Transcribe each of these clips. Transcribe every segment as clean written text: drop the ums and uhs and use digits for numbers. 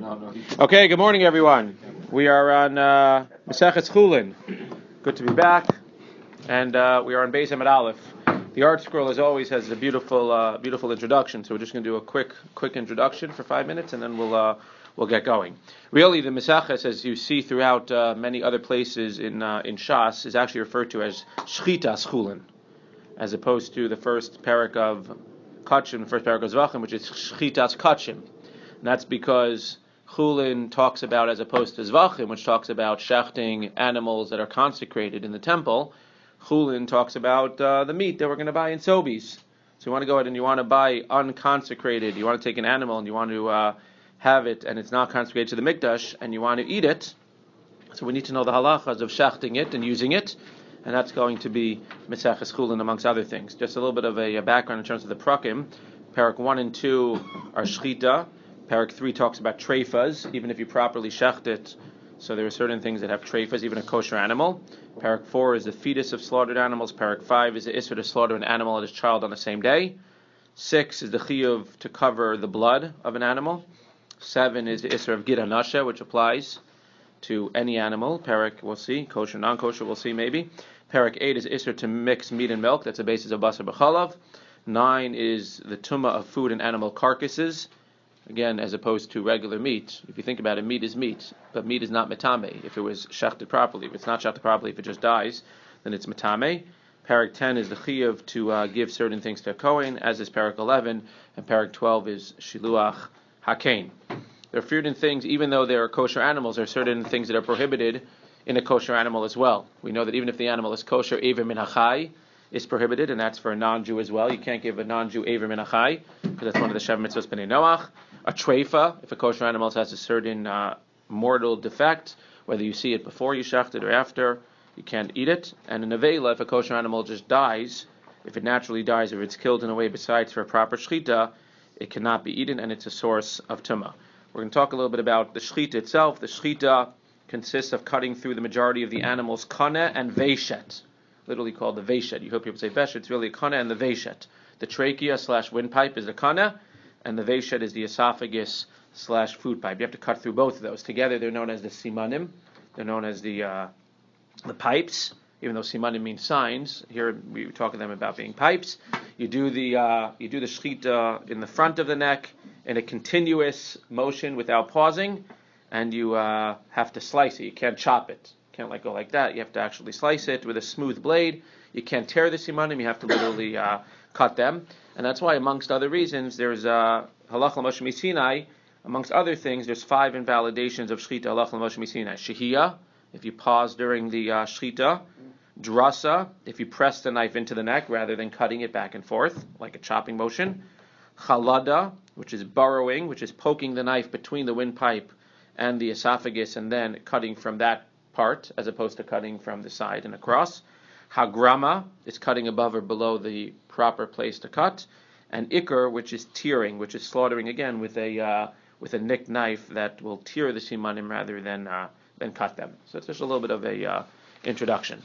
Okay, good morning, everyone. We are on Masechet CHULLIN. Good to be back, and we are on Beis Amud Aleph. The art scroll, as always, has a beautiful introduction. So we're just going to do a quick introduction for 5 minutes, and then we'll get going. Really, the Masechet, as you see throughout many other places in Shas, is actually referred to as Shchitas CHULLIN, as opposed to the first parak of Kachim, the first parak of Zvachim, which is Shchitas Kachim. And that's because CHULLIN talks about, as opposed to Zvachim, which talks about shechting animals that are consecrated in the temple, CHULLIN talks about the meat that we're going to buy in Sobeys. So you want to go ahead and you want to buy unconsecrated, you want to take an animal and you want to have it and it's not consecrated to the mikdash and you want to eat it. So we need to know the halachas of shechting it and using it. And that's going to be Masechet CHULLIN amongst other things. Just a little bit of a background in terms of the prakim. Parak 1 and 2 are shchita. Parak 3 talks about treifas, even if you properly shecht it. So there are certain things that have treifas, even a kosher animal. Parak 4 is the fetus of slaughtered animals. Parak 5 is the isser to slaughter an animal and his child on the same day. 6 is the chiyuv to cover the blood of an animal. 7 is the isser of gid hanasha, which applies to any animal. Parak, we'll see. Kosher, non-kosher, we'll see maybe. Parak 8 is isser to mix meat and milk. That's the basis of basar b'chalav. 9 is the tumah of food and animal carcasses. Again, as opposed to regular meat. If you think about it, meat is meat, but meat is not metame if it was shechted properly. If it's not shechted properly, if it just dies, then it's metame. Parak 10 is the chiyuv to give certain things to a kohen, as is Parak 11, and Parak 12 is shiluach hakein. There are certain things, even though they are kosher animals, there are certain things that are prohibited in a kosher animal as well. We know that even if the animal is kosher, Eiver min hachai is prohibited, and that's for a non-Jew as well. You can't give a non-Jew Eiver min hachai, because that's one of the Shev Mitzvos B'nai Noach. A treifa, if a kosher animal has a certain mortal defect, whether you see it before you shecht it or after, you can't eat it. And a nevela, if a kosher animal just dies, if it naturally dies, if it's killed in a way besides for a proper shechita, it cannot be eaten, and it's a source of tumah. We're going to talk a little bit about the shechita itself. The shechita consists of cutting through the majority of the animal's kana and veishet, literally called the veishet. You hope people say veshet, it's really a kana and the veishet. The trachea / windpipe is the kana, and the veishet is the esophagus / food pipe. You have to cut through both of those. Together they're known as the simanim. They're known as the pipes, even though simanim means signs. Here we talk to them about being pipes. You do the shechita in the front of the neck in a continuous motion without pausing, and you have to slice it. You can't chop it. You can't go like that. You have to actually slice it with a smooth blade. You can't tear the simanim. You have to literally cut them. And that's why, amongst other reasons, there's halach l'Moshe Misinai. Amongst other things, there's 5 invalidations of shechita halach l'Moshe Misinai. Shehiyah, if you pause during the shechita. Drasa, if you press the knife into the neck rather than cutting it back and forth, like a chopping motion. Chalada, which is burrowing, which is poking the knife between the windpipe and the esophagus and then cutting from that part, as opposed to cutting from the side and across. Hagrama is cutting above or below the proper place to cut, and ikr, which is tearing, which is slaughtering again with a nicked knife that will tear the simanim rather than cut them. So it's just a little bit of a introduction.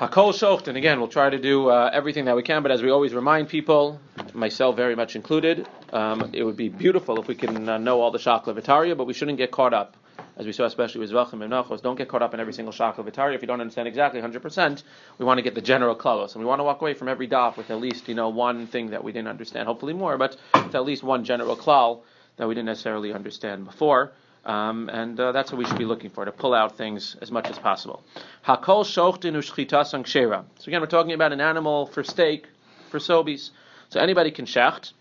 Hakol shochten, again, we'll try to do everything that we can, but as we always remind people, myself very much included, it would be beautiful if we can know all the shakla v'tarya, but we shouldn't get caught up. As we saw, especially with Zvachim and Nachos, don't get caught up in every single shakla v'tarya. If you don't understand exactly 100%, we want to get the general klalos, and we want to walk away from every daf with at least one thing that we didn't understand, hopefully more, but with at least one general klal that we didn't necessarily understand before. And that's what we should be looking for, to pull out things as much as possible. Hakol shochtin u'shchitas kshera. So again, we're talking about an animal for steak, for sobies. So anybody can shecht,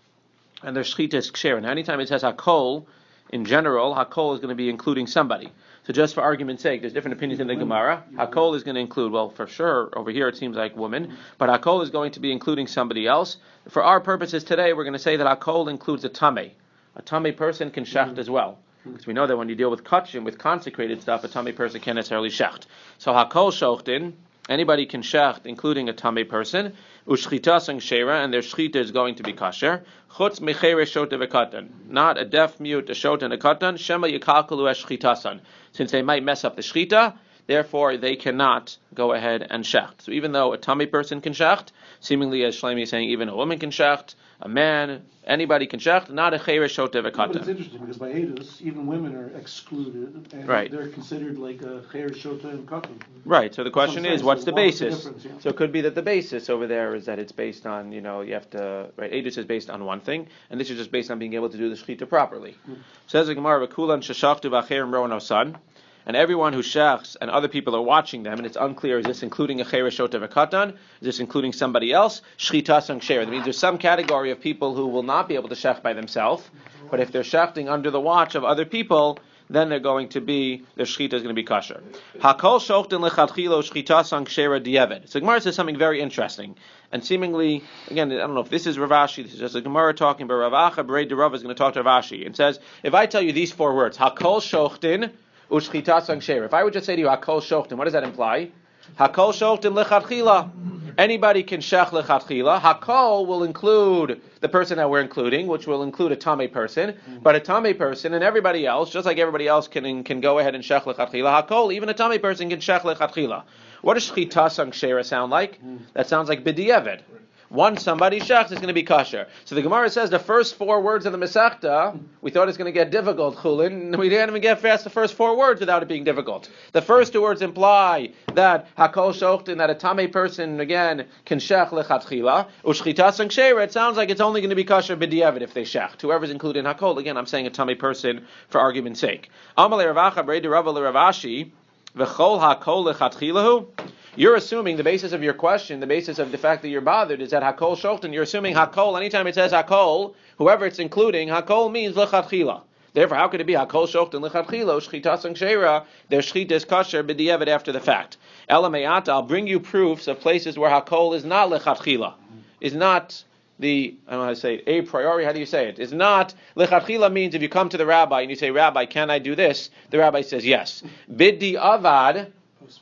and their shchita is kshera. Now anytime it says hakol, in general, hakol is going to be including somebody. So just for argument's sake, there's different opinions in the Gemara. Hakol is going to include, well, for sure, over here it seems like woman, but hakol is going to be including somebody else. For our purposes today, we're going to say that hakol includes a tameh. A tameh person can shecht as well. Because we know that when you deal with kachim, with consecrated stuff, a tamei person can't necessarily shecht. So hakol shochtin, anybody can shecht, including a tamei person. Ushchitas and shera, and their shchita is going to be kasher. Chutz mechere shota v'katan, not a deaf, mute, a shota and a katan. Shema yikalkalu esh shchitasan. Since they might mess up the shchita, therefore they cannot go ahead and shecht. So even though a tummy person can shecht, seemingly as Shlomi is saying, even a woman can shecht, a man, anybody can shecht, not a cheresh shota v'katan. But it's interesting because by Eidos, even women are excluded, and they're considered like a cheresh shota and katan. Right. So the question is, what's the basis? Yeah. So it could be that the basis over there is that it's based on, you have to, right? Eidos is based on one thing, and this is just based on being able to do the shechita properly. Says the Gemara, "V'kulan sheshachtu v'acherim ro'an son." And everyone who shechs and other people are watching them, and it's unclear, is this including a cheresh shota v'katan? Is this including somebody else? Shchita sang shera. That means there's some category of people who will not be able to shech by themselves, but if they're shechting under the watch of other people, then they're going to be, their shchita is going to be kosher. Hakol shochten lechatchilo shchita sang shera dieved. So Gemara says something very interesting. And seemingly, again, I don't know if this is Rav Ashi, this is just a Gemara talking, but Rav Acha B'rei Rav is going to talk to Rav Ashi. And says, if I tell you these four words, Hakol shochten, Ushchita sang shera. If I would just say to you, Hakol shochten, what does that imply? Hakol shochten lechatchila. Anybody can shech lechatchila. Hakol will include the person that we're including, which will include a tamei person. But a tamei person and everybody else, just like everybody else can go ahead and shech lechatchila. Hakol, even a tamei person can shech lechatchila. What does shchita sang shera sound like? That sounds like b'diavad. Once somebody shechs, it's going to be kosher. So the Gemara says the first four words of the Masechta, we thought it's going to get difficult, Chulin. We didn't even get past the first four words without it being difficult. The first two words imply that Hakol Shochtin, that a Tamei person, again, can shech lechatchila. Ushchita sang shera, it sounds like it's only going to be kosher b'diavad if they shecht. Whoever's included in Hakol, again, I'm saying a Tamei person for argument's sake. Amalei Rav Acha B'rei Rav Ashi, v'chol Hakol lechatchilahu. You're assuming the basis of your question, the basis of the fact that you're bothered is that Hakol Shochten, you're assuming Hakol, anytime it says Hakol, whoever it's including, Hakol means Lechatchila. Therefore, how could it be Hakol Shochten Lechatchila, Shchita sang shera, their Shchita is kosher b'diavad after the fact. Elamayata, I'll bring you proofs of places where Hakol is not Lechatchila, is not the, I don't know how to say it, a priori, how do you say it? It's not, Lechatchila means if you come to the rabbi and you say, Rabbi, can I do this? The rabbi says yes. Biddi avad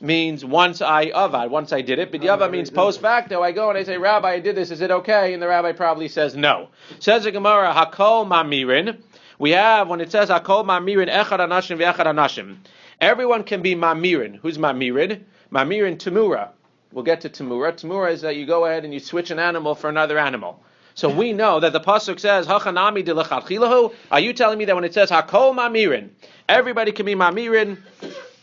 means once I did it. B'diavad means post facto. I go and I say, Rabbi, I did this. Is it okay? And the rabbi probably says no. Says the Gemara, Hakol mamirin. We have, when it says Hakol mamirin, echad anashim ve'echad anashim. Everyone can be mamirin. Who's mamirin? Mamirin tamura. We'll get to tamura. Tamura is that you go ahead and you switch an animal for another animal. So we know that the pasuk says, Hachanami de lechatchilahu. Are you telling me that when it says Hakol mamirin, everybody can be mamirin?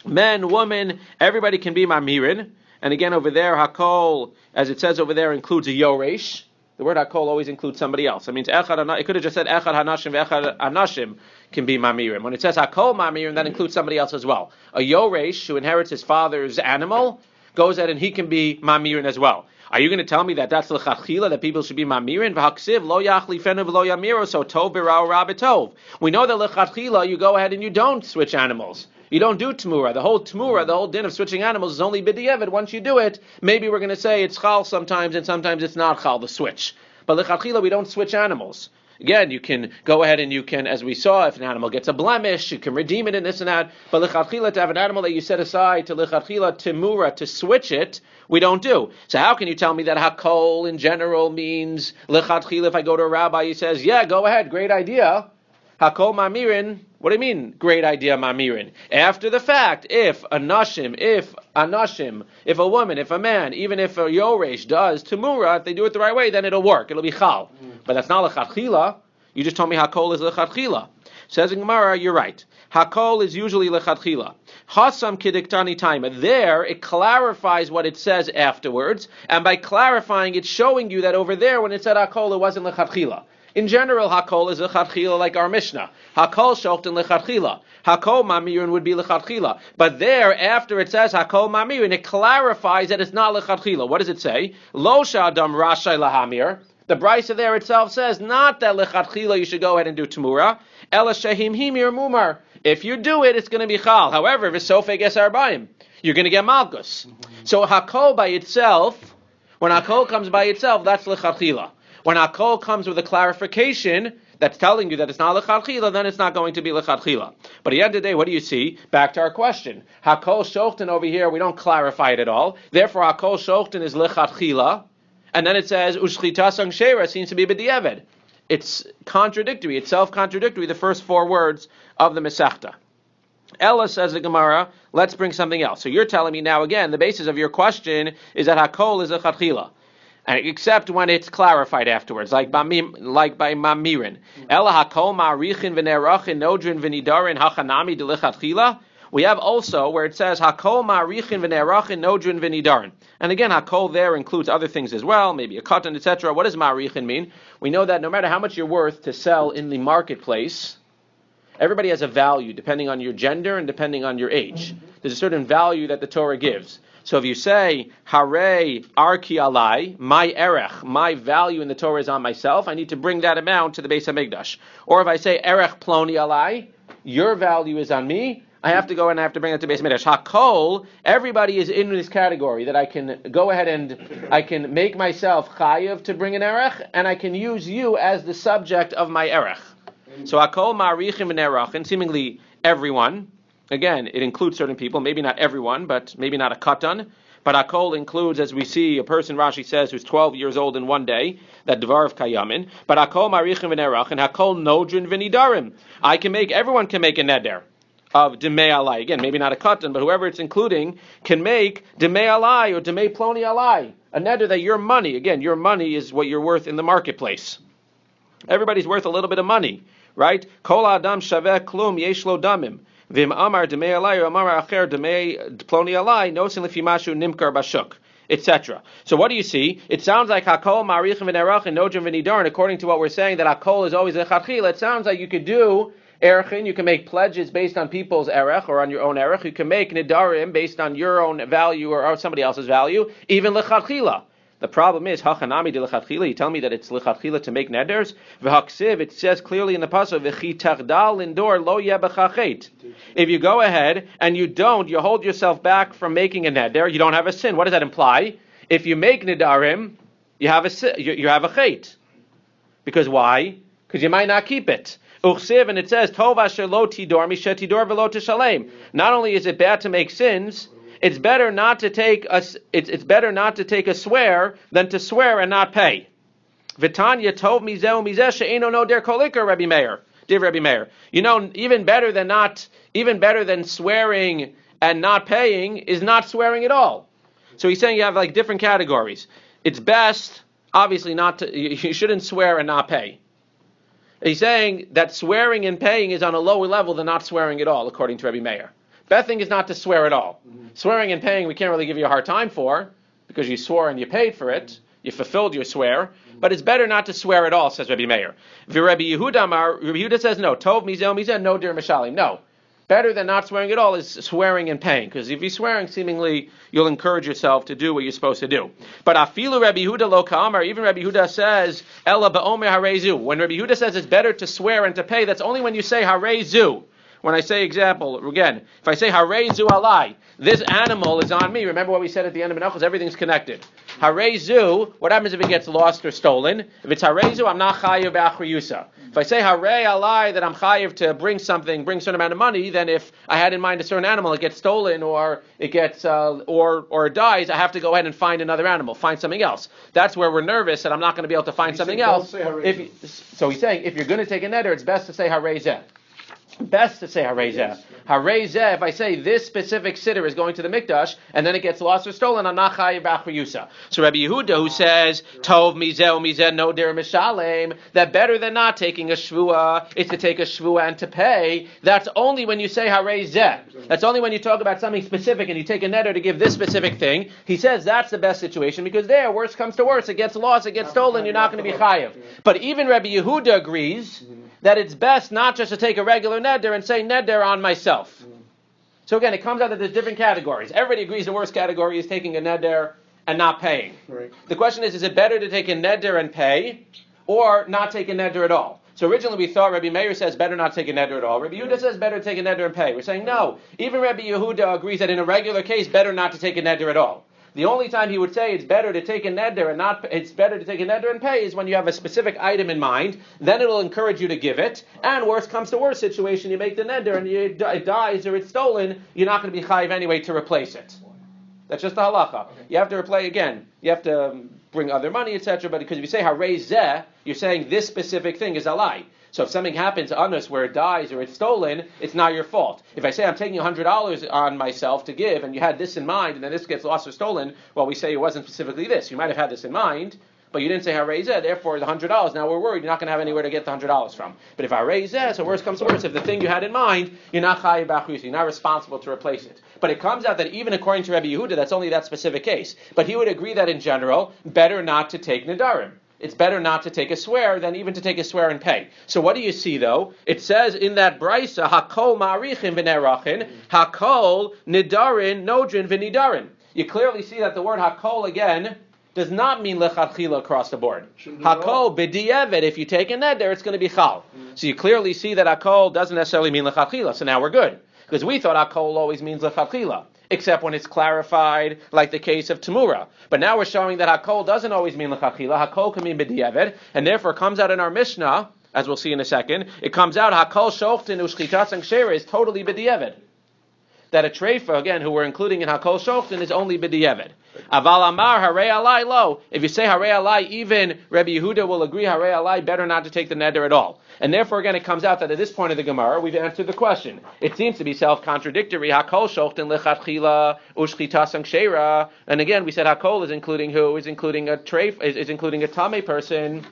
Men, woman, everybody can be mamirin. And again, over there, Hakol, as it says over there, includes a yoresh. The word Hakol always includes somebody else. It means it could have just said echad hanashim ve'echad anashim can be mamirin. When it says Hakol mamirin, that includes somebody else as well. A yoresh who inherits his father's animal goes ahead and he can be mamirin as well. Are you going to tell me that that's l'chachila, that people should be mamirin? V'haksiv lo yachlifenu v'lo yamiro, so tov b'ra'u rabitov. We know that l'chachila, you go ahead and you don't switch animals. You don't do Tmura. The whole din of switching animals is only b'diavad. Once you do it, maybe we're going to say it's chal sometimes, and sometimes it's not chal, the switch. But l'chachila, we don't switch animals. Again, you can go ahead and you can, as we saw, if an animal gets a blemish, you can redeem it in this and that. But l'chachila, to have an animal that you set aside to l'chachila, Tmura, to switch it, we don't do. So how can you tell me that Hakol in general means l'chachila? If I go to a rabbi, he says, yeah, go ahead, great idea. Hakol mamirin, what do you mean, great idea, mamirin? After the fact, if a woman, if a man, even if a yoresh does Tamura, if they do it the right way, then it'll work. It'll be chal. But that's not lechatchila. You just told me Hakol is lechatchila. Says in Gemara, you're right. Hakol is usually lechatchila. Hasam kidiktani taima. There, it clarifies what it says afterwards, and by clarifying, it's showing you that over there, when it said Hakol, it wasn't lechatchila. In general, Hakol is lechatchila like our Mishnah. Hakol shochten lechatchila. Hakol mamirin would be lechatchila. But there, after it says Hakol mamirin, it clarifies that it's not lechatchila. What does it say? Lo shadam rashai lahamir. The brisa there itself says not that lechatchila you should go ahead and do Tamura. Ela shehim himir mumar. If you do it, it's going to be chal. However, if it's sofeg es arbaim, you're going to get malchus. So Hakol by itself, when Hakol comes by itself, that's lechatchila. When Hakol comes with a clarification that's telling you that it's not lechatchila, then it's not going to be lechatchila. But at the end of the day, what do you see? Back to our question. Hakol shochten over here, we don't clarify it at all. Therefore, Hakol shochten is lechatchila. And then it says, Ushchita sang shera seems to be b'diavad. It's contradictory. It's self-contradictory, the first four words of the Masechta. Ella, says the Gemara, let's bring something else. So you're telling me now again, the basis of your question is that hakol is a chatchila, and except when it's clarified afterwards, like by mamirin. Ella hakol ma'arichin v'nerachin nodrin v'nidarin hachanami delichatchila. We have also where it says hakol ma'arichin v'nerachin nodrin v'nidarin, and again hakol there includes other things as well, maybe a cotton, etc. What does ma'arichin mean? We know that no matter how much you're worth to sell in the marketplace, everybody has a value depending on your gender and depending on your age. There's a certain value that the Torah gives. So if you say, Hare arki alai, my erech, my value in the Torah is on myself, I need to bring that amount to the Beis HaMikdash. Or if I say, Erech ploni alai, your value is on me, I have to go and I have to bring it to Beis HaMikdash. Hakol, everybody is in this category that I can go ahead and I can make myself chayav to bring an erech, and I can use you as the subject of my erech. So hakol ma'arichim v'nerachin, seemingly everyone. Again, it includes certain people, maybe not everyone, but maybe not a katan. But hakol includes, as we see, a person, Rashi says, who's 12 years old in one day, that dvar of kayamin. But hakol ma'arichim v'nerachin, hakol nodrin v'nidarim. Everyone can make a neder of demei alai. Again, maybe not a katan, but whoever it's including can make demei alai or demei ploni alai. A neder that your money, again, your money is what you're worth in the marketplace. Everybody's worth a little bit of money. Right? Kol adam shaveh klum yesh lo damim. Vim amar demei alai or amar acher demei ploni alai nosin lefi mashu nimkar bashuk, etc. So what do you see? It sounds like hakol ma'arichim v'nerachin nodrim v'nidarin. According to what we're saying, that hakol is always a chatchila. It sounds like you could do erechin. You can make pledges based on people's erech or on your own erech. You can make nidarim based on your own value or somebody else's value, even lechatchila. The problem is, hachanami de lechatchila, you tell me that it's lechatchila to make neders. V'haksiv, it says clearly in the pasuk, v'chi tachdal lindor lo yeh b'chachet. If you go ahead and you hold yourself back from making a neder, you don't have a sin. What does that imply? If you make nedarim, you have a chet. Because why? Because you might not keep it. Uchsiv, and it says, tov asher lo tidor mishet tidor v'lo tishalem. Not only is it bad to make sins, it's better not to take a swear than to swear and not pay. V'tanya tov mizeh mizeh she'eno no der kolikar Rabbi Meir. Div Rabbi Meir. You know, even better than swearing and not paying is not swearing at all. So he's saying you have like different categories. It's best, obviously, you shouldn't swear and not pay. He's saying that swearing and paying is on a lower level than not swearing at all, according to Rabbi Meir. Best thing is not to swear at all. Mm-hmm. Swearing and paying we can't really give you a hard time for, because you swore and you paid for it. You fulfilled your swear. Mm-hmm. But it's better not to swear at all, says Rabbi Meir. Rabbi Yehuda says no. Tov mizel mizeh no dir mishalim. No. Better than not swearing at all is swearing and paying. Because if you're swearing, seemingly you'll encourage yourself to do what you're supposed to do. But afilu Rabbi Yehuda lo ka'amar, even Rabbi Yehuda says, Ella ba'omer harezu. When Rabbi Yehuda says it's better to swear and to pay, that's only when you say harezu. When I say example, again, if I say harezu alai, this animal is on me. Remember what we said at the end of Menachos, everything's connected. Harezu, what happens if it gets lost or stolen? If it's harezu, I'm not chayiv b'achriyusa. If I say harei alai, that I'm chayiv to bring a certain amount of money, then if I had in mind a certain animal, it gets stolen or it gets or it dies, I have to go ahead and find another animal, find something else. That's where we're nervous that I'm not going to be able to find something else. So he's saying if you're going to take a neder, it's best to say harei. Best to say Harei Zev. Harei Zev, if I say this specific sitter is going to the Mikdash, and then it gets lost or stolen, I'm not chayiv b'achriyusa. So Rabbi Yehuda, who says, Tov mizeh no der mishalem, that better than not taking a shvua is to take a shvua and to pay, that's only when you say Harei Zev. That's only when you talk about something specific and you take a neder to give this specific thing. He says that's the best situation, because there, worst comes to worst, it gets lost, it gets stolen, you're not going to be chayiv. But even Rabbi Yehuda agrees that it's best not just to take a regular neder and say neder on myself. So again, it comes out that there's different categories. Everybody agrees the worst category is taking a neder and not paying. Right. The question is it better to take a neder and pay, or not take a neder at all? So originally we thought Rabbi Meir says better not take a neder at all. Rabbi Yehuda says better to take a neder and pay. We're saying no. Even Rabbi Yehuda agrees that in a regular case, better not to take a neder at all. The only time he would say it's better to take a neder and pay is when you have a specific item in mind. Then it'll encourage you to give it. And worst comes to worst situation, you make the neder and it dies or it's stolen, you're not going to be chayiv anyway to replace it. That's just the halacha. Okay. You have to replay again. You have to bring other money, etc. But because if you say harei zeh, you're saying this specific thing is alai. So if something happens on us where it dies or it's stolen, it's not your fault. If I say I'm taking $100 on myself to give, and you had this in mind, and then this gets lost or stolen, well, we say it wasn't specifically this. You might have had this in mind, but you didn't say Harei Zeh, therefore the $100. Now we're worried you're not going to have anywhere to get the $100 from. But if Harei Zeh, so worse comes to worse, if the thing you had in mind, you're not Chayiv B'Achus, you're not responsible to replace it. But it comes out that even according to Rabbi Yehuda, that's only that specific case. But he would agree that in general, better not to take Nedarim. It's better not to take a swear than even to take a swear and pay. So what do you see though? It says in that brisa, Hakol ma'arichin v'nerachin, Hakol nidarin nodrin v'nidarin. You clearly see that the word Hakol again does not mean lechatchila across the board. Hakol b'di'evet, if you take a neder, it's going to be chal. So you clearly see that Hakol doesn't necessarily mean lechatchila. So now we're good. Because we thought Hakol always means lechatchila, except when it's clarified, like the case of Tamura. But now we're showing that Hakol doesn't always mean lechatchila. Hakol can mean b'di'evet, and therefore it comes out in our Mishnah, as we'll see in a second, it comes out Hakol shochtin u'shchitas and kshera is totally b'di'evet. That a treifa, again, who we're including in Hakol shochtin, is only b'di'evet. Aval amar harei alai lo. If you say harei alai, even Rabbi Yehuda will agree harei alai, better not to take the neder at all. And therefore, again, it comes out that at this point of the Gemara, we've answered the question. It seems to be self-contradictory. Hakol shochtin lechatchila u'shchitas and kshera. And again, we said Hakol is including who? Is including a treif, is including a tamei person.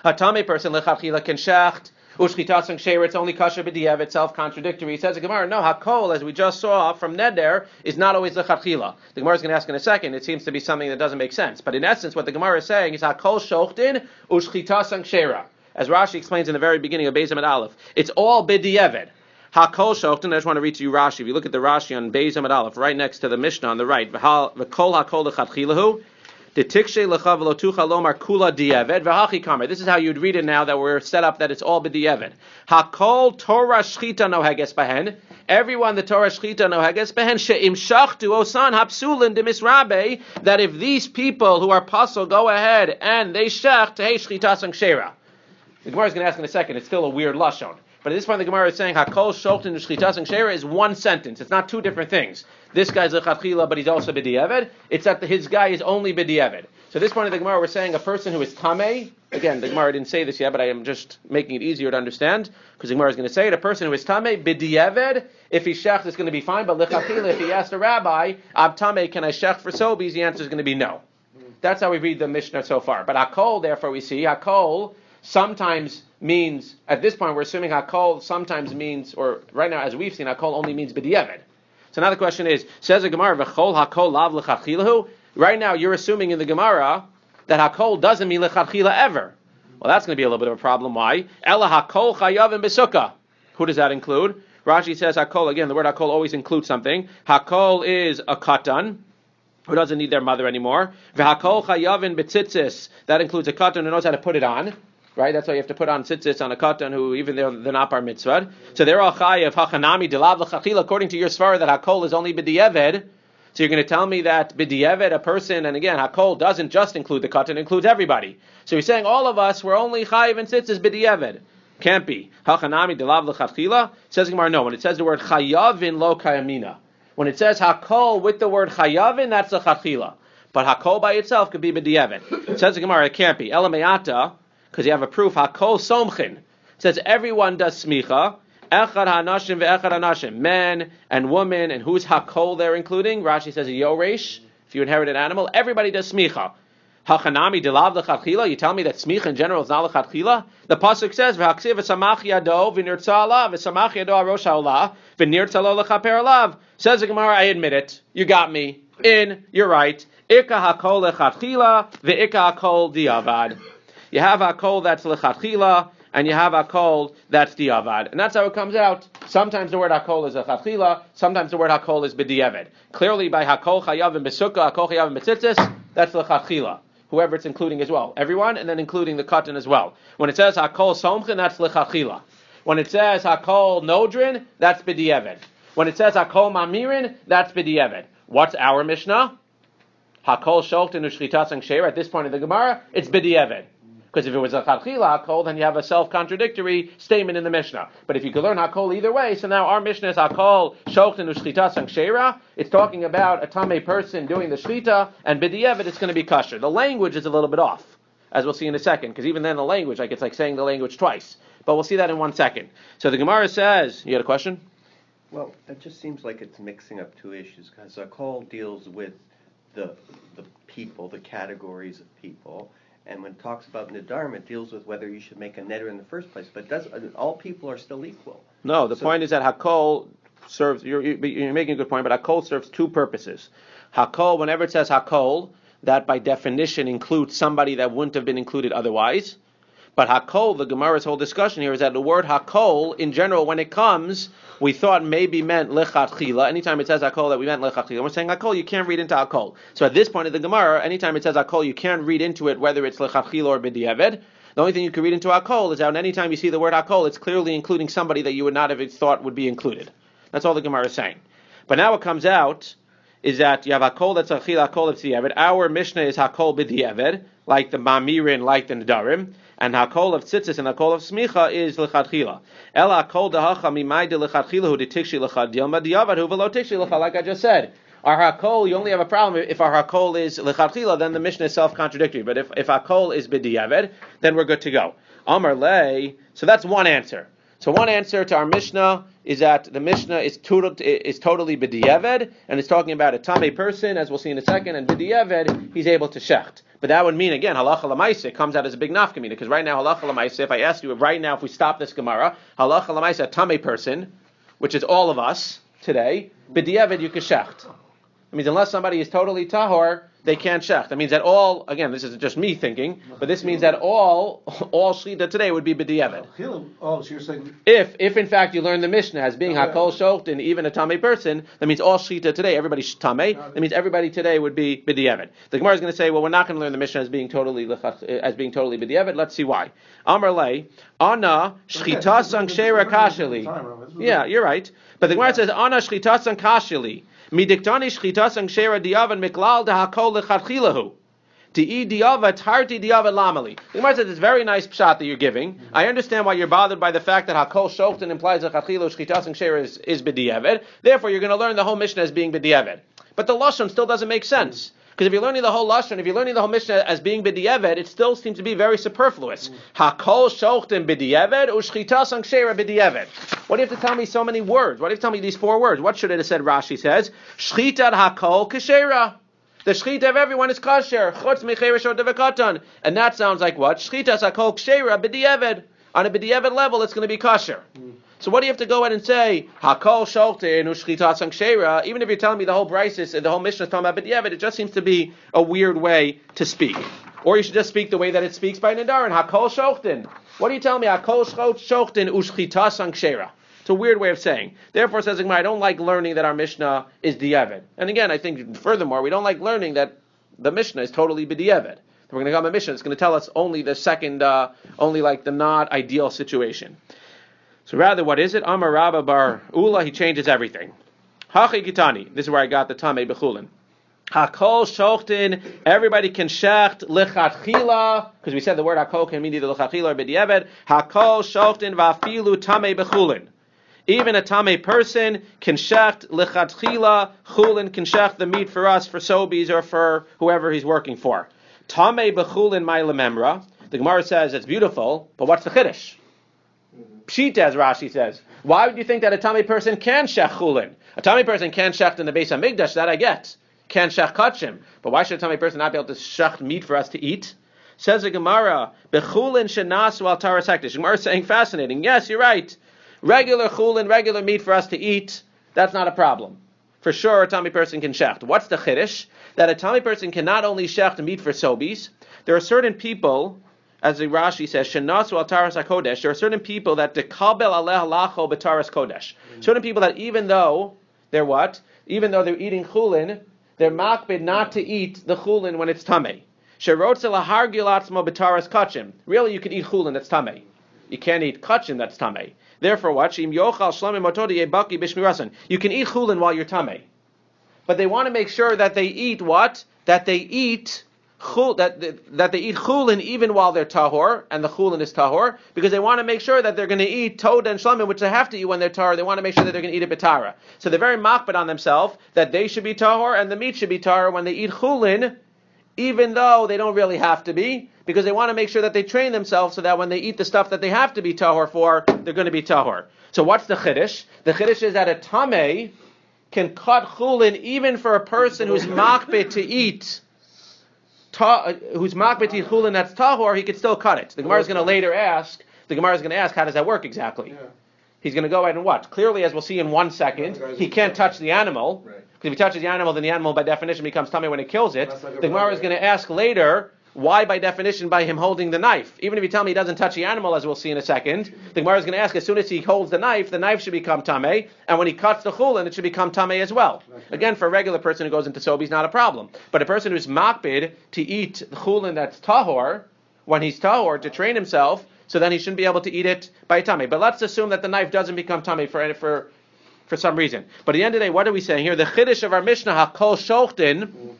A tamei person lechatchila can shecht. Ushchitas and kshera, it's only kasher b'di'evet, it's self-contradictory. It says the Gemara, no, Hakol, as we just saw from Neder, is not always lechatchila. The Gemara is going to ask in a second. It seems to be something that doesn't make sense. But in essence, what the Gemara is saying is Hakol shochtin ushchitas and kshera. As Rashi explains in the very beginning of Beis Amud Aleph, it's all b'di'evet. Hakol shochtin, I just want to read to you Rashi. If you look at the Rashi on Beis Amud Aleph, right next to the Mishnah on the right, v'kol hakol lechatchilahu, this is how you'd read it now that we're set up that it's all b'di'evet. Hakol Torah shchita noheges behen. Everyone the Torah shchita noheges behen she'im shachtu osan hapsulin demisrabe. That if these people who are pasul go ahead and they shech tehei shchitas and kshera. The Gemara is going to ask in a second. It's still a weird lashon. But at this point, the Gemara is saying Hakol shochtin u'shchitas and kshera is one sentence. It's not two different things. This guy's lechatchila, but he's also b'di'evet. It's that his guy is only b'di'evet. So at this point of the Gemara, we're saying a person who is tamei. Again, the Gemara didn't say this yet, but I am just making it easier to understand because the Gemara is going to say it. A person who is tamei b'di'evet, if he shech, is going to be fine. But lechatchila, if he asked a rabbi, ab tamei, can I shech for sobis? The answer is going to be no. That's how we read the Mishnah so far. But Hakol, therefore, we see Hakol sometimes means, at this point, we're assuming Hakol sometimes means, or right now, as we've seen, Hakol only means b'di'evet. So now the question is, says the Gemara, V'chol Hakol lav l'chadchilahu. Right now, you're assuming in the Gemara that Hakol doesn't mean l'chadchila ever. Well, that's going to be a little bit of a problem. Why? Ela Hakol chayavim b'sukkah. Who does that include? Rashi says Hakol, again, the word Hakol always includes something. Hakol is a katan who doesn't need their mother anymore. V'hakol chayavim b'tzitzis. That includes a katan who knows how to put it on. Right, that's why you have to put on tzitzis on a katan who even they're not bar mitzvah. So they're all chayav hachanami delav l'chachila. According to your svara, that Hakol is only b'di'evet. So you're going to tell me that b'di'evet, a person, and again, Hakol doesn't just include the katan, it includes everybody. So he's saying all of us, we're only chayav and tzitzis b'di'evet. Can't be. Hachanami delav l'chachila. Says Gemara, no. When it says the word chayavin lo kayamina, when it says Hakol with the word chayavin, that's l'chachila. But Hakol by itself could be b'di'evet. It says the Gemara, it can't be. Elameata. Because you have a proof, Hakol somchin. It says everyone does smicha. Echad hanashim ve'echad hanashim. Men and women, and who's Hakol there including? Rashi says a yoresh, if you inherit an animal. Everybody does smicha. Hachanami delav l'chadchila. You tell me that smicha in general is not l'chadchila? The pasuk says, v'haksiv v'samach yado v'nirtza alav v'samach yado arosh ha'olah v'nirtza lo l'chaper alav. Says the Gemara, I admit it. You got me. You're right. Ika Hakol l'chadchila ve'ika Hakol diavad. You have Hakol that's lechatchila, and you have Hakol that's diavad. And that's how it comes out. Sometimes the word Hakol is lechatchila, sometimes the word Hakol is b'diavad. Clearly by Hakol chayavim b'sukkah, Hakol chayavim b'tzitzis, that's lechatchila. Whoever it's including as well. Everyone, and then including the katan as well. When it says Hakol somchin, that's lechatchila. When it says Hakol nodrin, that's b'diavad. When it says Hakol mamirin, that's b'diavad. What's our Mishnah? Hakol shochtin u'shchitas and kshera. At this point in the Gemara, it's b'diavad. Because if it was a chadchila Hakol, then you have a self-contradictory statement in the Mishnah. But if you could learn Hakol either way, so now our Mishnah is Hakol shochtin u'shchitas and kshera. It's talking about a tamei person doing the shchita, and b'di'evet it's going to be kosher. The language is a little bit off, as we'll see in a second, because even then the language, it's like saying the language twice. But we'll see that in 1 second. So the Gemara says, you had a question? Well, it just seems like it's mixing up two issues, because Hakol deals with the people, the categories of people, and when it talks about Nidarim, it deals with whether you should make a neder in the first place. But all people are still equal. No, the point is that Hakol serves, you're making a good point, but Hakol serves two purposes. Hakol, whenever it says Hakol, that by definition includes somebody that wouldn't have been included otherwise. But Hakol, the Gemara's whole discussion here is that the word Hakol, in general, when it comes, we thought maybe meant lechatchila. Anytime it says Hakol, that we meant lechatchila. We're saying Hakol, you can't read into Hakol. So at this point of the Gemara, anytime it says Hakol, you can't read into it whether it's lechatchila or b'diavad. The only thing you can read into Hakol is that anytime you see the word Hakol, it's clearly including somebody that you would not have thought would be included. That's all the Gemara is saying. But now what comes out is that you have Hakol that's Achila, Hakol that's B'diavad. Our Mishnah is Hakol B'diavad, like the Mamirin, like the Nedarim. And Hakol of Tzitzis and Hakol of Smicha is L'chadchila. Ela Hakol Dehacha Mimai De L'chadchila Hu De Tikshi L'chad Dilma Diavad Hu V'lo Tikshi L'chad, like I just said. Our Hakol, you only have a problem if our Hakol is L'chadchila, then the Mishnah is self-contradictory. But if Hakol is B'diavad, then we're good to go. Amar Lei, so that's one answer. So one answer to our Mishnah is that the Mishnah is totally b'diavad, and it's talking about a tamei person, as we'll see in a second, and b'diavad, he's able to shecht. But that would mean, again, halacha l'maisa, it comes out as a big nafkamina, because right now, halacha l'maisa, if I asked you, right now, if we stop this Gemara, halacha l'maisa, a tamei person, which is all of us today, b'diavad, you can shecht. It means unless somebody is totally tahor, they can't shech. That means that all, again, this isn't just me thinking, but this means that all shchita today would be b'diavad. Oh, so you're saying... If in fact you learn the Mishnah as being hakol shochtin, even a tamei person, that means all shchita today, everybody's tamei, that means everybody today would be b'diavad. The Gemara is going to say, well, we're not going to learn the Mishnah as being totally b'diavad. Let's see why. Amar lei, ana shchita sang sheira kashali. Yeah, you're right. But the Gemara says, ana shchita sang kashali. Midiktani shchitas and shera diavan miklal dehakol lechatchilahu. Ti diavat harti diavat lamali. The Gemara says it's very nice pshat that you're giving. I understand why you're bothered by the fact that hakol shoktin implies that lechatchilahu shchitas and shera is b'diavet. Therefore, you're going to learn the whole Mishnah as being b'diavet. But the lashon still doesn't make sense. Because if you're learning the whole lashon, if you're learning the whole Mishnah as being b'diavet, it still seems to be very superfluous. Hakol shoktin b'diavet u'shchitas and shera b'diavet. What do you have to tell me so many words? Why do you have to tell me these 4 words? What should it have said? Rashi says, Shchitat hakol kashera. The shchita of everyone is kasher. Chutz mechereshot devekatan. And that sounds like what? Shchitas hakol kashera b'diavad. On a b'diavad level, it's going to be kasher. So what do you have to go ahead and say? Hakol shoktin u'shchitas kashera. Even if you're telling me the whole Brisis and the whole Mishnah is talking about b'diavad, it just seems to be a weird way to speak. Or you should just speak the way that it speaks by Nadarin. Hakol shoktin. What do you tell me? Hakol shoktin u'shchitas kashera. It's a weird way of saying. Therefore, says Gemara, I don't like learning that our Mishnah is diavad. And again, I think furthermore, we don't like learning that the Mishnah is totally b'diavad. We're going to come a Mishnah. It's going to tell us only the second, only like the not ideal situation. So rather, what is it? Amar Rabba Bar Ula. He changes everything. Hachi Gitani. This is where I got the Tamei B'chulin. Hakol shochtin. Everybody can shecht lechatchila, because we said the word hakol can mean either lechatchila or b'diavad. Hakol shochtin va'afilu Tamei B'chulin. Even a tamei person can shecht lechatchila. Chulin can shecht the meat for us, for Sobeys, or for whoever he's working for. Tamei b'chulin my lememra. The Gemara says it's beautiful, but what's the chiddush? Pshita, as Rashi says. Why would you think that a tamei person can shecht chulin? A tamei person can shecht in the Beis Hamikdash, that I get. Can shecht kachim. But why should a tamei person not be able to shecht meat for us to eat? Says the Gemara, b'chulin shenasu al taras hektish. The Gemara is saying fascinating. Yes, you're right. Regular chulin, regular meat for us to eat, that's not a problem. For sure, a tamei person can shecht. What's the chiddush? That a tamei person can not only shecht meat for Sobeys, there are certain people, as the Rashi says, shenasu al taras hakodesh, there are certain people that dekabel aleh lacho b'taras kodesh. Certain people that even though they're what? Even though they're eating chulin, they're makbid not to eat the chulin when it's tamei. Sherotze lahargil atzmo b'taras kachim. Really, you can eat chulin that's tamei. You can't eat kachim that's tamei. Therefore, what? You can eat chulin while you're tamei. But they want to make sure that they eat what? That they eat chulin even while they're tahor, and the chulin is tahor, because they want to make sure that they're going to eat tod and shlamim, which they have to eat when they're tahor. They want to make sure that they're going to eat it betara. So they're very makbid on themselves that they should be tahor and the meat should be tahor when they eat chulin, even though they don't really have to be, because they want to make sure that they train themselves so that when they eat the stuff that they have to be tahor for, they're going to be tahor. So what's the chiddush? The chiddush is that a tameh can cut chulin even for a person who's makbet to eat, who's makbet to eat chulin that's tahor, he could still cut it. The Gemara is going to later ask, how does that work exactly? Yeah. He's going to go ahead and what? Clearly, as we'll see in 1 second, he can't touch the animal. Right. Because if he touches the animal, then the animal by definition becomes tummy when it kills it. The Gemara is going to ask later, why by definition by him holding the knife? Even if you tell me he doesn't touch the animal, as we'll see in a second, the Gemara is going to ask, as soon as he holds the knife should become tameh, and when he cuts the chulin, it should become tameh as well. Again, for a regular person who goes into sobi, not a problem. But a person who's makbid to eat the chulin that's tahor, when he's tahor, to train himself, so then he shouldn't be able to eat it by tameh. But let's assume that the knife doesn't become tameh for some reason. But at the end of the day, what are we saying here? The chiddush of our Mishnah, hakol shochtin,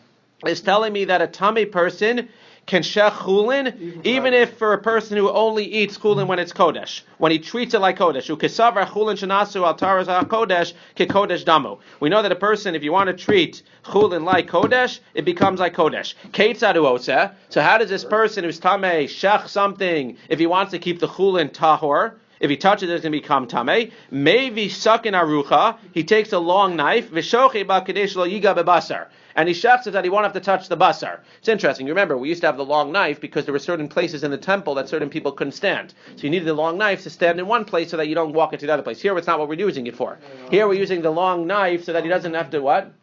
is telling me that a tameh person can shech chulin, even if for a person who only eats chulin when it's kodesh, when he treats it like kodesh. Ukesavar chulin shenasu al taras kodesh ke kodesh damu. We know that a person, if you want to treat chulin like kodesh, it becomes like kodesh. Keitzad oseh. So how does this person who's tameh shech something if he wants to keep the chulin tahor? If he touches it, it's going to become tameh. Maybe suck in arucha. He takes a long knife. V'shochi ba kadesh lo yiga bebasar. And he shechs it that he won't have to touch the basar. It's interesting. You remember, we used to have the long knife because there were certain places in the temple that certain people couldn't stand. So you needed the long knife to stand in one place so that you don't walk into the other place. Here, it's not what we're using it for. Here, we're using the long knife so that he doesn't have to what?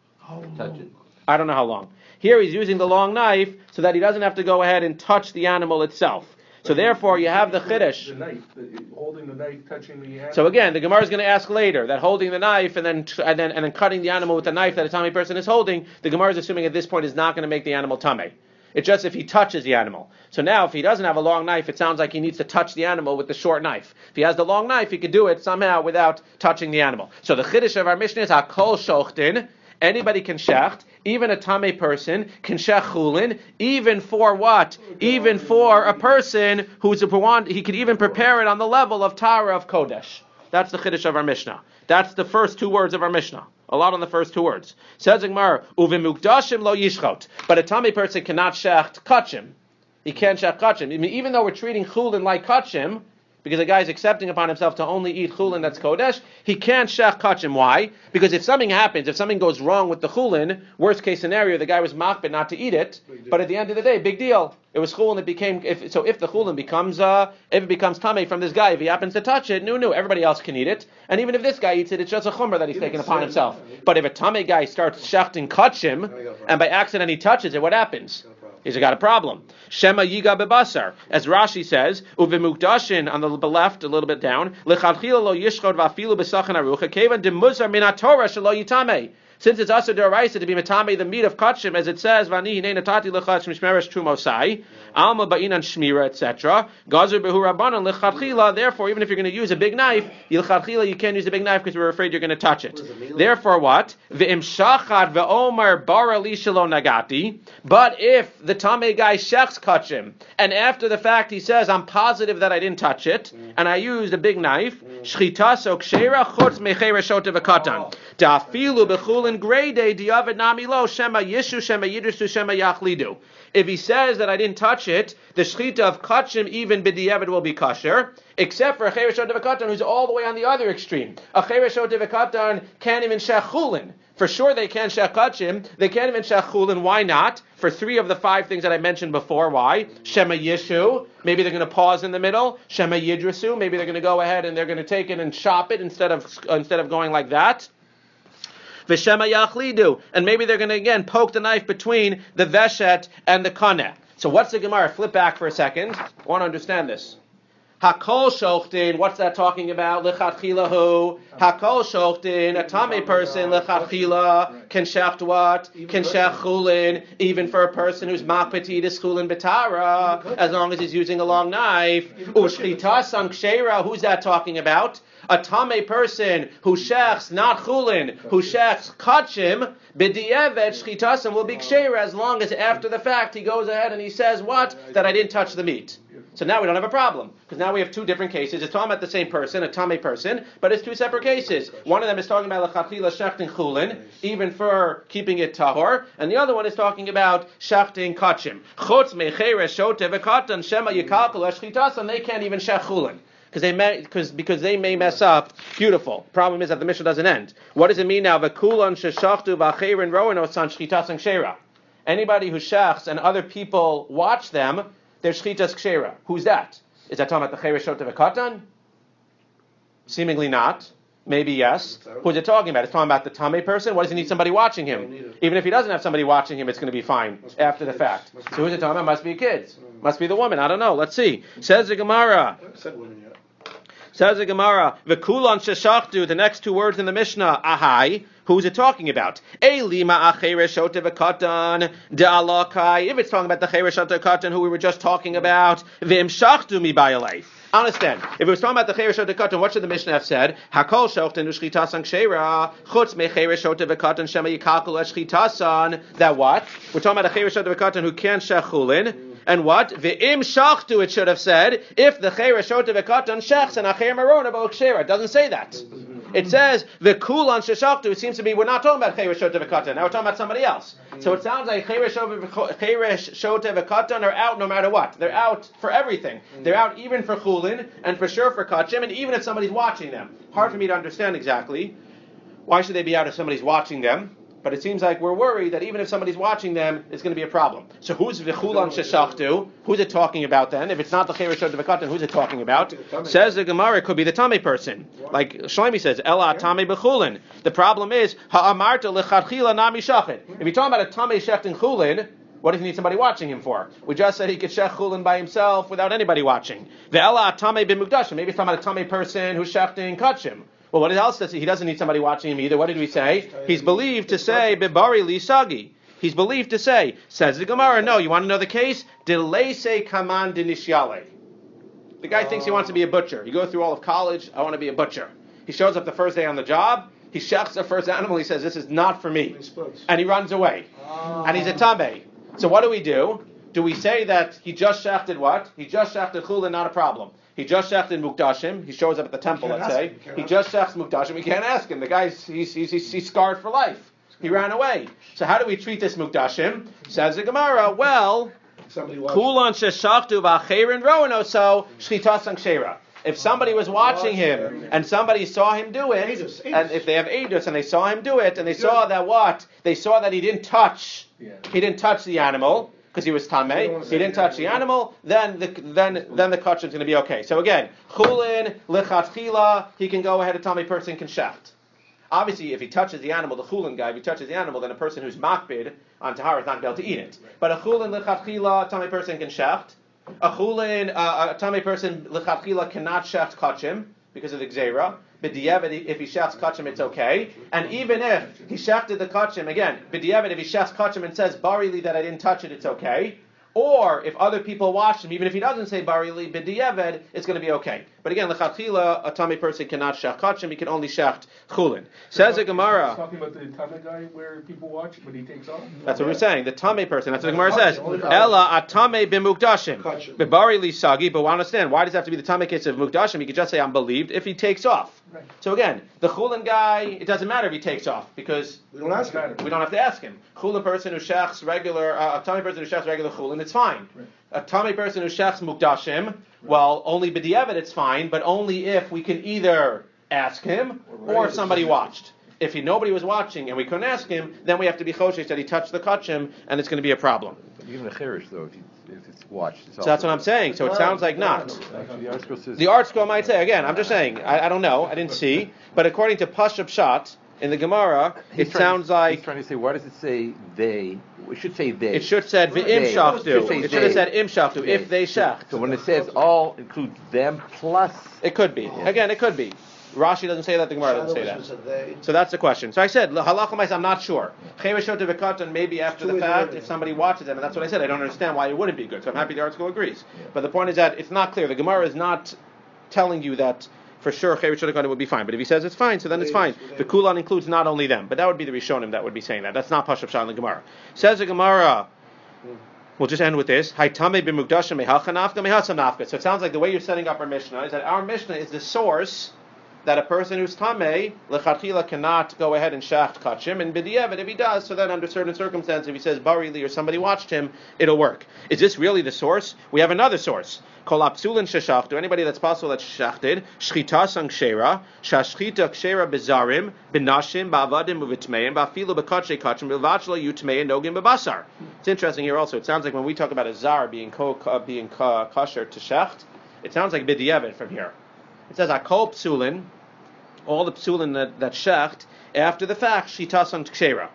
Touch it. I don't know how long. Here, he's using the long knife so that he doesn't have to go ahead and touch the animal itself. So therefore, you have the chiddush. The knife, holding the knife, touching the animal. So again, the Gemara is going to ask later that holding the knife and then cutting the animal with the knife that a tamei person is holding, the Gemara is assuming at this point is not going to make the animal tamei. It's just if he touches the animal. So now, if he doesn't have a long knife, it sounds like he needs to touch the animal with the short knife. If he has the long knife, he could do it somehow without touching the animal. So the chiddush of our Mishnah is hakol shochtin. Anybody can shecht, even a tamei person can shech chulin, even for what? Even for a person he could even prepare it on the level of tara of kodesh. That's the chiddush of our Mishnah. That's the first 2 words of our Mishnah. A lot on the first 2 words. Says the Gemara, uvimukdashim lo yishchot. But a tamei person cannot shecht kachim. He can't shecht kachim. I mean, even though we're treating chulin like kachim, because a guy is accepting upon himself to only eat chulin that's kodesh, he can't shech kachim. Why? Because if something happens, if something goes wrong with the chulin, worst case scenario, the guy was makbet not to eat it, but at the end of the day, big deal. It was chulin, it became, if the chulin becomes, if it becomes tamei from this guy, if he happens to touch it, everybody else can eat it, and even if this guy eats it, it's just a chumrah that he's taken upon himself. But if a tamei guy starts shechting kachim, and by accident he touches it, what happens? He's got a problem. Shema yiga bebasar, as Rashi says, uvimukdashin on the left, a little bit down. Lechalchila lo yishchod vafilu besachan arucha kevan demuzar min haTorah shelo yitamei. Since it's also d'oraisa to be metamei the meat of kachim, as it says, vani hinei natati lechatz mishmeres trumosai, alma ba'inan shmira, etc. Gazer behu rabbanon lechatchila. Therefore, even if you're going to use a big knife, lechatchila you can't use a big knife because we're afraid you're going to touch it. Therefore, what? Ve'im shachad ve'omar bara li shelo nagati. But if the tamei guy shechs kachim, and after the fact he says, I'm positive that I didn't touch it, and I used a big knife, shchita so kshera chutz mechei reshote v'katan. Da'afilu bechulin grade diavad nami lo shema yishu shema yidrusu shema yachlidu. If he says that I didn't touch it, the shchita of kachim even b'diavad will be kosher, except for a chereshote v'katan who's all the way on the other extreme. A chereshote v'katan can't even shech chulin. For sure they can shech kachim, they can't even shech chulin. Why not? For 3 of the 5 things that I mentioned before. Why? Shema yishu, maybe they're going to pause in the middle. Shema yidrusu, maybe they're going to go ahead and they're going to take it and chop it instead of going like that. V'shema yachlidu, and maybe they're going to again poke the knife between the veshet and the kaneh. So what's the Gemara? Flip back for a second. I want to understand this. Hakol shochtin, what's that talking about? Lechatchilahu. Hakol shochtin, a tamei person, lechatchila, can shecht what? Can shecht chulin, even for a person who's makpetit chulin betara, as long as he's using a long knife. Ushchita sang kshera, who's that talking about? A tamei person who shechs not chulin, who shechs kachim, b'di'evet shchitasam will be kshera as long as after the fact he goes ahead and he says what? That I didn't touch the meat. So now we don't have a problem, because now we have two different cases. It's talking about the same person, a tamei person, but it's two separate cases. One of them is talking about lechatchila shechting chulin, even for keeping it tahor, and the other one is talking about shechting kachim. Chutz mecheres shotev v'katan shema yikalkal eshchitas, and they can't even shech chulin. Because they may mess up. Beautiful. Problem is that the Mishnah doesn't end. What does it mean now? V'kulan sheshachtu v'acherin roen osan shchitas and kshera. Anybody who shechs and other people watch them, they're shchitas kshera. Who's that? Is that talking about the cheresh shotev v'katan? Seemingly not. Maybe yes. Who's it talking about? It's talking about the tamei person. What does he need somebody watching him? Even if he doesn't have somebody watching him, it's going to be fine after the fact. So who's it talking about? Must be kids. Must be the woman. I don't know. Let's see. Says the Gemara. Says the Gemara, V'kulan sheshachtu, the next two words in the Mishnah, ahai, who's it talking about? Eilima acheresh shotev v'katan de'alakai. If it's talking about the cheresh shotev v'katan who we were just talking about, v'im shachtu mi bayalei. Understand, if it was talking about the cheresh shotev v'katan, what should the Mishnah have said? Hakol shochten u'shchitasan kshera, chutz me cheresh shotev v'katan shema yikalkul eshchitasan. That what? We're talking about a cheresh shotev v'katan who can't shech chulin. And what? V'im shachtu, it should have said, if the cheresh shotev v'katan shechs and acher marona b'okshera. It doesn't say that. It says, v'kulan sheshachtu. It seems to be, we're not talking about cheresh shotev v'katan. Now we're talking about somebody else. So it sounds like cheresh shotev v'katan are out no matter what. They're out for everything. They're out even for chulin, and for sure for kachim, and even if somebody's watching them. Hard for me to understand exactly. Why should they be out if somebody's watching them? But it seems like we're worried that even if somebody's watching them, it's going to be a problem. So who's v'chulan sheshachtu? Who's it talking about then? If it's not the cheresh shotev v'katan, who's it talking about? Says the Gemara, it could be the tamei person. Like Shlomi says, ela tamei b'chulin. The problem is, ha'amarta lechatchila nami shachit. If you're talking about a tamei shechting chulin, what does he need somebody watching him for? We just said he could shech chulin by himself without anybody watching. Ve'ela tamei b'mukdashim. Maybe it's talking about a tamei person who's shechting kachim. Well, what else does he doesn't need somebody watching him either. What did we say? He's believed to say, Bibari li sagi. He's believed to say, says the Gemara, no, you want to know the case? Dilese kaman dinishyale. The guy thinks he wants to be a butcher. You go through all of college, I want to be a butcher. He shows up the first day on the job, he shechs the first animal, he says, this is not for me. And he runs away. And he's a tamei. So what do? Do we say that he just shechted what? He just shechted chulin, not a problem. He just shechted mukdashim. He shows up at the temple, let's say. He just shechs mukdashim. We can't ask him. The guy's he's scarred for life. He ran away. So how do we treat this mukdashim? Says the Gemara, well, kulan sheshachtu v'acherin roeno so shchitasan kshera. If somebody was watching him and somebody saw him do it, and if they have edus and they saw him do it, and they saw that what? They saw that he didn't touch the animal, because he was tamei, he didn't touch the animal, then the kachim is going to be okay. So again, chulin, lechatchila, he can go ahead, a tamei person can shecht. Obviously, if he touches the animal, the chulin guy, if he touches the animal, then a person who's makbid on tahara is not going to be able to eat it. But a chulin, lechatchila, tamei person can shecht. A chulin, a tamei person, lechatchila, cannot shecht kachim, because of the gzeira. B'diavad, if he shechs kachim, it's okay. And even if he shechted the kachim, again, b'diavad, if he shechs kachim and says barili that I didn't touch it, it's okay. Or if other people watch him, even if he doesn't say barili, b'diavad, it's going to be okay. But again, l'chatchila, a tamei person cannot shech kachim, he can only shecht chulin. Says the Gemara. Talking about the tamei guy where people watch when he takes off? That's what we're saying. The tamei person. That's what the Gemara says. Ella atamei b'mukdashim. B'barili sagi. But we understand, why does it have to be the tamei case of mukdashim? He could just say, I'm believed, if he takes off. Right. So again, the chulin guy, it doesn't matter if he takes off, because we don't have to ask him. Chulin person who shechs regular, a tamei person who shechs regular chulin, it's fine. Right. A tamei person who shechs mukdashim, well, only b'diavad it's fine, but only if we can either ask him or if somebody watched. If nobody was watching and we couldn't ask him, then we have to be choshesh that he touched the kachim, and it's going to be a problem. But even a cherish, though, if it's watched. It's so that's what I'm saying. So it sounds like not. The art scroll might say, again, I'm just saying, I don't know, I didn't see, but according to Pashup Pshat, in the Gemara, it sounds like... He's trying to say, why does it say they? It should say they. It should have said v'im shachtu. It should have said im shachtu, if they shecht. So when it says all includes them plus... It could be. Again, it could be. Rashi doesn't say that, the Gemara doesn't say that. So that's the question. So I said, halacha, I'm not sure. Cheresh shotev v'katan, maybe after the fact, if somebody watches them, and that's what I said, I don't understand why it wouldn't be good. So I'm happy the article agrees. But the point is that it's not clear. The Gemara is not telling you that for sure cheresh shotev v'katan would be fine. But if he says it's fine, so then it's fine. The kulan includes not only them, but that would be the Rishonim that would be saying that. That's not Pashup Pshat in the Gemara. Says the Gemara, we'll just end with this. So it sounds like the way you're setting up our Mishnah is that our Mishnah is the source that a person who's tamei lechatchila cannot go ahead and shacht kachim, and b'diavad if he does, so then under certain circumstances, if he says barili or somebody watched him, it'll work. Is this really the source? We have another source. Kol apsulin sheshachtu, anybody that's possible that's shachted, shchita sang shera, shashchita kshera bezarim, benashim, ba'avadim, uvitmeim, ba'afilu b'kachei kachim, b'vachla yutmei, nogim b'basar. It's interesting here also. It sounds like when we talk about a zar being kosher to shecht, it sounds like b'diavad from here. It says akol psulin, all the psulin that shecht after the fact, shita sang kshera.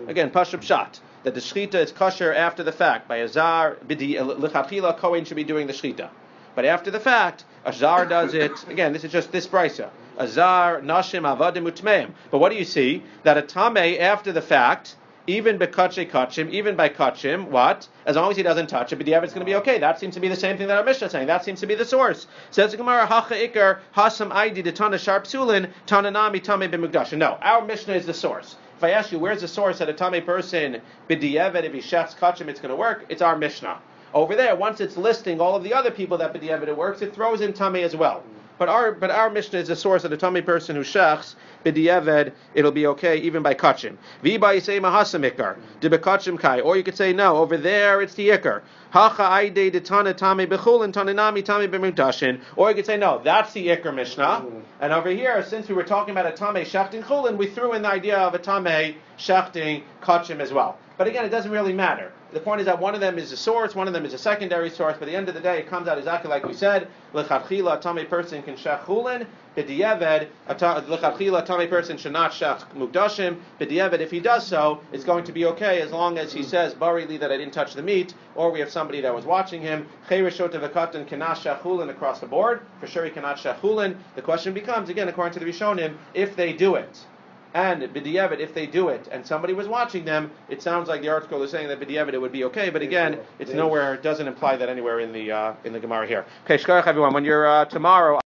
Again, pashup shat. That the shchita is kosher after the fact. By a zar, lichatchila, kohen should be doing the shchita. But after the fact, a zar does it. Again, this is just this brisa. A zar, nashim, avadim, utmeim. But what do you see? That a tameh after the fact, even by kachim, what? As long as he doesn't touch it, but it's going to be okay. That seems to be the same thing that our Mishnah is saying. That seems to be the source. Says the Gemara, hacha ikar, hasam aidi, de tana sharp sulin, tananami tameh b'mukdash. No, our Mishnah is the source. If I ask you, where's the source that a tamei person, b'diavad, if he shechs kachim, it's going to work? It's our Mishnah. Over there, once it's listing all of the other people that b'diavad it works, it throws in tamei as well. But our Mishnah is the source of the tamei person who shechs, b'diavad, it'll be okay even by kachim. V'ba yisei mahasam ikar, de b'kachim kai. Or you could say, no, over there it's the ikar. Hacha aide de tana tamei b'chulin, tananami tamei b'mukdashin. Or you could say, no, that's the ikar Mishnah. And over here, since we were talking about a tamei shechting chulin, we threw in the idea of a tamei shechting kachim as well. But again, it doesn't really matter. The point is that one of them is a source, one of them is a secondary source, but at the end of the day, it comes out exactly like we said. L'chadchila, a tamei person can shech chulin. B'diavad, l'chadchila, a tamei person should not shech mukdashim. B'diavad, if he does so, it's going to be okay as long as he says, barili, that I didn't touch the meat, or we have somebody that was watching him. Cheirishot v'katan cannot shech chulin across the board. For sure he cannot shech chulin. The question becomes, again, according to the Rishonim, if they do it. And b'diavad, if they do it, and somebody was watching them, it sounds like the article is saying that b'diavad it would be okay. But again, it's nowhere. It doesn't imply that anywhere in the Gemara here. Okay, shkarach everyone. When you're tomorrow.